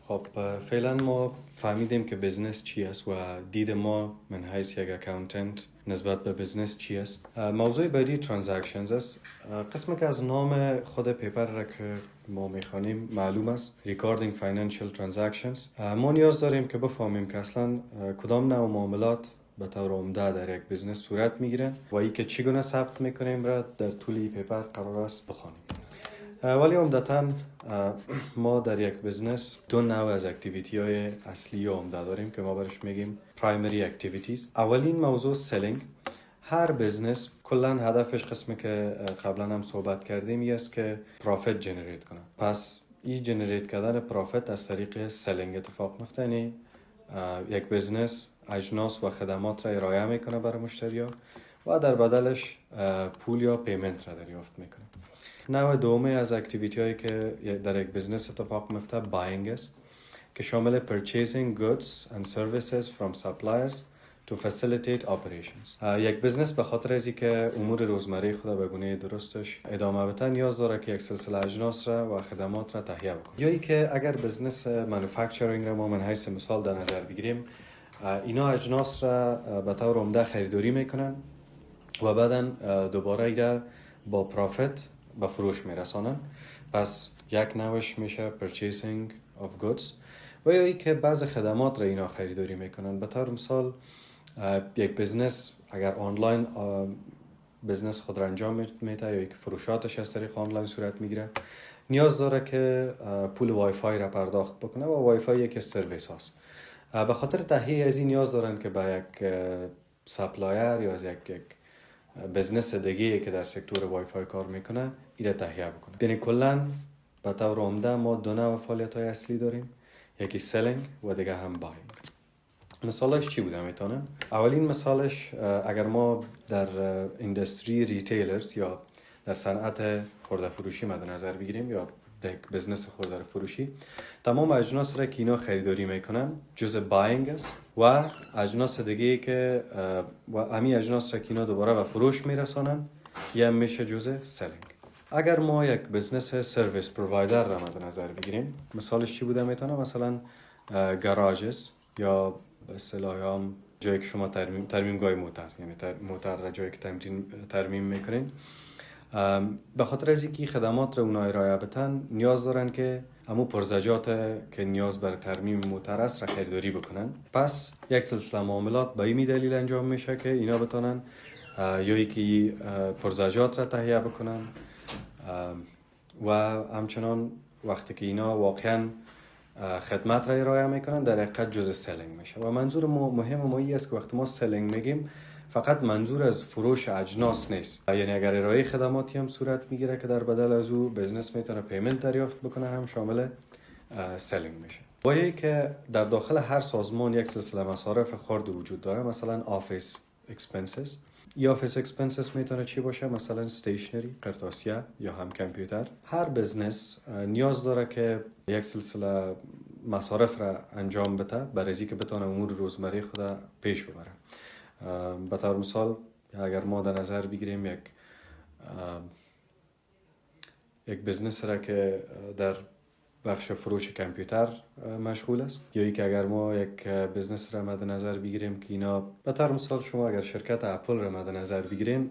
خب فعلا ما فهمیدیم که بزنس چی است و دید ما من حیث یک اکاونتنت نسبت به بزنس چی است. موضوع بعدی ترانزکشنز است. قسمی که از نام خود پیپر را که ما میخوانیم معلوم است، Recording Financial Transactions. ما نیاز داریم که بفهمیم که اصلا کدام نوع معاملات به طور عمده در یک بزنس صورت میگیره و ای که چگونه ثبت میکنیم را در طول این پیپر قرار است بخوانیم. ولی عمدتاً ما در یک بزنس دو نوع از اکتیویتی های اصلی و عمده داریم که ما برش میگیم پرایمری اکتیویتیز. اولین موضوع سلینگ. هر بزنس کلا هدفش قسمی که قبلا هم صحبت کردیم این است که پروفیت جنریت کنه. پس این جنریت کردن پروفیت از طریق سلینگ اتفاق میفته. یعنی یک بزنس اجناس و خدمات را ارائه میکنه برای مشتری‌ها و در بدلش پول یا پیمنت را دریافت میکنه. نوع دومی از اکتیویتی هایی که در یک بزنس اتفاق میفته بایینگ است که شامل purchasing goods and services from suppliers to facilitate operations. یک بزنس به خاطر از که امور روزمره خود به گونه درستش ادامه بده نیاز داره که یک سلسله اجناس را و خدمات را تهیه بکنه. یا ای که اگر بزنس مانیفکتچرینگ را ما من حیث مثال در نظر بگیریم، اینا اجناس را به طور عمده خریداری میکنن و بعداً دوباره ایرا با پروفیت به فروش میرسانن. پس یک نوعش میشه purchasing of goods. و یا ای که بعض خدمات را اینا خریداری میکنن. به طور مثال یک بزنس اگر آنلاین بزنس خود را انجام میده یا یک فروشاتش از طریق آنلاین صورت میگیره، نیاز داره که پول وای فای را پرداخت بکنه و وای فای یک سرویس هست. به خاطر تهیه از این نیاز دارن که به یک سپلایر یا از یک بزنس دیگه که در سکتور وای فای کار میکنه ایره تهیه بکنه. یعنی کلا به طور عمده ما دو نوع فعالیت‌های اصلی داریم، یکی سلینگ و دیگه هم بایینگ. مثالش چی بوده میتونن؟ اولین مثالش اگر ما در اندستری ریتیلرز یا در صنعت خرده فروشی مد نظر بگیریم یا یک بزنس خرده فروشی، تمام اجناس را که اینا خریداری میکنن جزء بایینگ است و اجناس دیگه که و امی اجناس را که اینا دوباره به فروش میرسانن یا میشه جزء سلینگ. اگر ما یک بزنس سرویس پرووایدر را مد نظر بگیریم، مثالش چی بوده میتونه؟ مثلا گاراژز یا به اصطلاح هم جایی که شما ترمیمگاه موتر، یعنی موتر را جایی که ترمیم میکنین. به خاطر از اینکه خدمات را اونا ارائه بدن نیاز دارن که همو پرزجات که نیاز بر ترمیم موتر است را خریداری بکنن. پس یک سلسله معاملات به این دلیل انجام میشه که اینا بتونن یا یکی پرزجات را تهیه بکنن و همچنان وقتی که اینا واقعا خدمت را ارائه میکنن در حقیقت جزء سلینگ میشه. و منظور مهم ما این است که وقتی ما سلینگ میگیم فقط منظور از فروش اجناس نیست، یعنی اگر ارائه خدماتی هم صورت میگیره که در بدل از او بزنس میتونه پیمنت دریافت بکنه هم شامل سلینگ میشه. و یکی که در داخل هر سازمان یک سلسله مصارف خرد وجود داره، مثلا آفیس اکسپنسز. ای آفیس اکسپنسز میتونه چی باشه؟ مثلا استیشنری، قرطاسیه یا هم کامپیوتر. هر بزنس نیاز داره که یک سلسله مصارف را انجام بده برای اینکه بتونه امور روزمره خود پیش ببره. به طور مثال اگر ما در نظر بگیریم یک بزنس را که در بخش فروش کامپیوتر مشغول است، یا ای که اگر ما یک بزنس را مد نظر بگیریم که اینا به طور مثال شما اگر شرکت اپل را مد نظر بگیرین،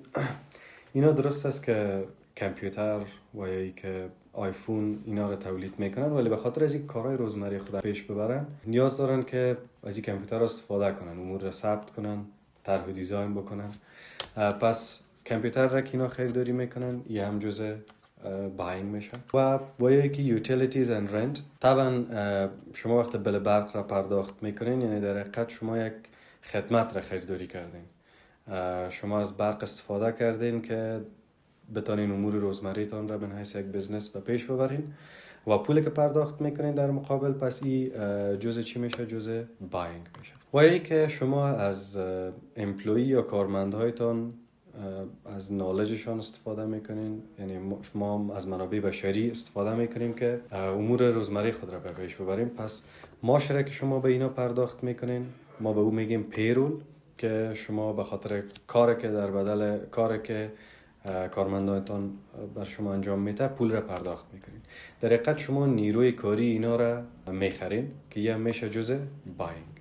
اینا درست است که کامپیوتر و یا ای که آیفون اینا را تولید میکنن، ولی به خاطر از این کارهای روزمره خود پیش ببرن نیاز دارن که از این کامپیوتر استفاده کنن، امور را ثبت کنن، طرح و دیزاین بکنن. پس کامپیوتر را که اینا خریداری میکنن یه هم جزء بایینگ میشه. و یکی یوتیلیتیز اند رنت. طبعا شما وقت بل برق را پرداخت میکنین یعنی در حقیقت شما یک خدمت را خریداری کردین. شما از برق استفاده کردین که بتونین امور روزمره تان را به حیث یک بزنس به پیش ببرین و پولی که پرداخت میکنین در مقابل پس این جزء چی میشه؟ جزء بایینگ میشه. و یکی که شما از امپلوی یا کارمندهایتان از نالجشان استفاده میکنین، یعنی ما از منابع بشری استفاده میکنیم که امور روزمره خود را به پیش ببریم. پس معاشره که شما به اینا پرداخت میکنین ما به او میگیم پیرول، که شما به خاطر کاری که در بدل کاری که کارمندانتان بر شما انجام میده پول را پرداخت میکنین. در حقیقت شما نیروی کاری اینا را میخرین که یه میشه جزء باینگ.